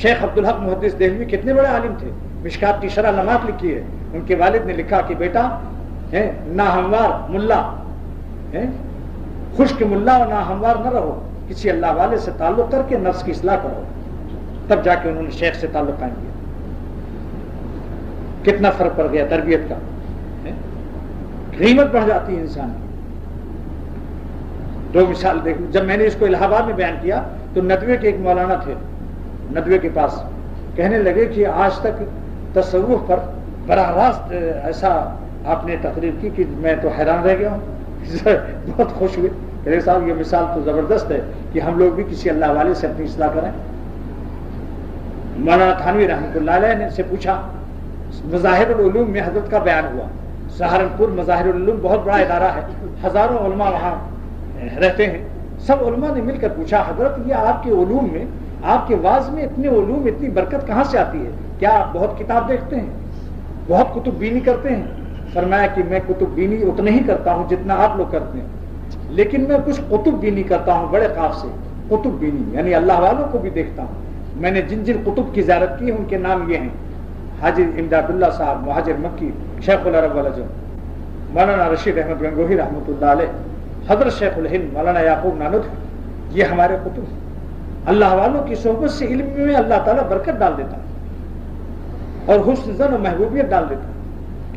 شیخ عبدالحق محدث دہلوی کتنے بڑے عالم تھے، مشکات کی شرح لمحات لکھی ہے. ان کے والد نے لکھا کہ بیٹا ناہموار ملا، خشک ملا اور ناہموار نہ رہو، کسی اللہ والے سے تعلق کر کے نفس کی اصلاح کرو. تب جا کے انہوں نے شیخ سے تعلق قائم کیا. کتنا فرق پڑ گیا تربیت کا، قیمت بڑھ جاتی ہے انسان کی. دو مثال دیکھ، جب میں نے اس کو الہ آباد میں بیان کیا تو ندوے کے ایک مولانا تھے، ندوے کے پاس کہنے لگے کہ آج تک تصوف پر براہ راست ایسا آپ نے تقریر کی کہ میں تو حیران رہ گیا ہوں. بہت خوش ہوئے. کہ صاحب یہ مثال تو زبردست ہے کہ ہم لوگ بھی کسی اللہ والے سے اپنی اصلاح کریں. مولانا تھانوی رحمۃ اللہ علیہ نے سے پوچھا، مظاہر العلوم میں حضرت کا بیان ہوا. سہارنپور مظاہر العلوم بہت بڑا ادارہ ہے، ہزاروں علماء وہاں رہتے ہیں. سب علماء نے مل کر پوچھا، حضرت یہ آپ کے علوم میں، آپ کے واعظ میں اتنے علوم، اتنی برکت کہاں سے آتی ہے؟ کیا آپ بہت کتاب دیکھتے ہیں، بہت کتب بینی کرتے ہیں؟ فرمایا کہ میں کتب بینی اتنا ہی کرتا ہوں جتنا آپ لوگ کرتے ہیں، لیکن میں کچھ قطب بینی کرتا ہوں بڑے خواب سے. قطب بینی یعنی اللہ والوں کو بھی دیکھتا ہوں. میں نے جن جن قطب کی زیارت کی ان کے نام یہ ہیں: حاجی امداد اللہ صاحب مہاجر مکی، شیخ العرب والعجم مولانا رشید احمد گنگوہی رحمۃ اللہ علیہ، حضرت شیخ الہند مولانا یعقوب نانوتوی. یہ ہمارے قطب ہیں. اللہ والوں کی صحبت سے علم میں اللہ تعالیٰ برکت ڈال دیتا ہے اور حسن زن و محبوبیت ڈال دیتا ہے.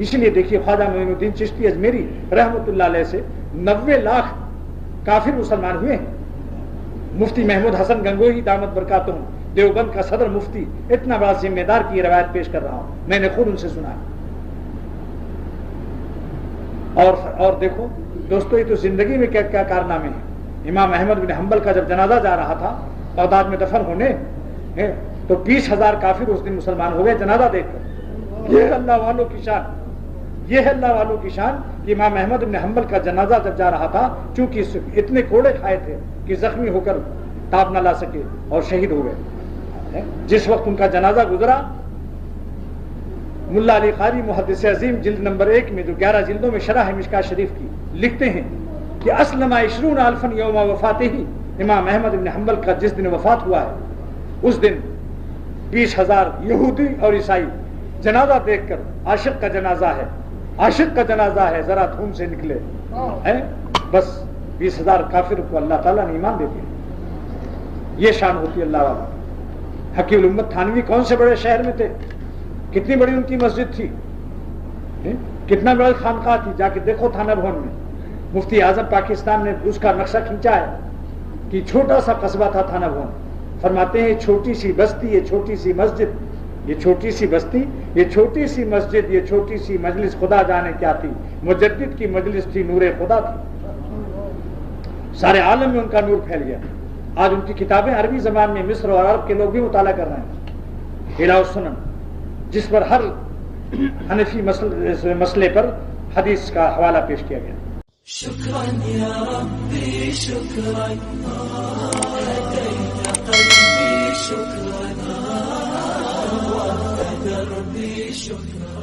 اس لیے دیکھیے خواجہ معین الدین چشتی اجمیری رحمۃ اللہ علیہ سے 90 لاکھ کافر مسلمان ہوئے ہیں. مفتی محمود حسن گنگوہی دامت برکاتہم دیوبند کا صدر مفتی، اتنا بڑا ذمہ دار کی روایت پیش کر رہا ہوں، میں نے خود ان سے سنا ہے. اور دیکھو دوستو، یہ تو زندگی میں کیا کیا کارنامے ہیں. امام احمد بن حنبل کا جب جنازہ جا رہا تھا بغداد میں دفن ہونے، تو 20,000 کافر اس دن مسلمان ہو گئے جنازہ دیکھ کر. یہ اللہ والوں کی شان، یہ ہے اللہ والوں کی شان کہ امام احمد بن حنبل کا جنازہ جب جا رہا تھا، چونکہ اتنے کوڑے کھائے تھے کہ زخمی ہو کر تاب نہ لا سکے اور شہید ہو گئے. جس وقت ان کا جنازہ گزرا، ملا علی قاری محدث عظیم جلد نمبر 1 میں، جو 11 جلدوں میں شرح ہے مشکات شریف کی، لکھتے ہیں کہ اسلم 20 الفا یوم وفاتہ، امام احمد بن حنبل کا جس دن وفات ہوا ہے اس دن 20,000 یہودی اور عیسائی جنازہ دیکھ کر، عاشق کا جنازہ ہے، عاشق کا جنازہ ہے، ذرا دھوم سے نکلے ہیں، بس 20,000 کافر کو اللہ تعالیٰ نے ایمان دے دیا. یہ شان ہوتی ہے اللہ والا. حکیم الامت تھانوی کون سے بڑے شہر میں تھے، کتنی بڑی ان کی مسجد تھی، کتنا بڑا خانقاہ تھی. جا کے دیکھو تھانہ بھون میں. مفتی اعظم پاکستان نے اس کا نقشہ کھینچا ہے کہ چھوٹا سا قصبہ تھا تھانہ بھون. فرماتے ہیں چھوٹی سی بستی، یہ چھوٹی سی مسجد، یہ چھوٹی سی بستی، یہ چھوٹی سی مسجد، یہ چھوٹی سی مجلس، خدا جانے کیا تھی. مجدد کی مجلس تھی، نور خدا تھی. سارے عالم میں ان کا نور پھیل گیا. آج ان کی کتابیں عربی زبان میں مصر اور عرب کے لوگ بھی مطالعہ کر رہے ہیں. الہ السنن، جس پر ہر حنفی مسئلے پر حدیث کا حوالہ پیش کیا گیا. شکراً یا ربی شکراً، ہدیت قلبی شکراً، وقت دربی شکراً.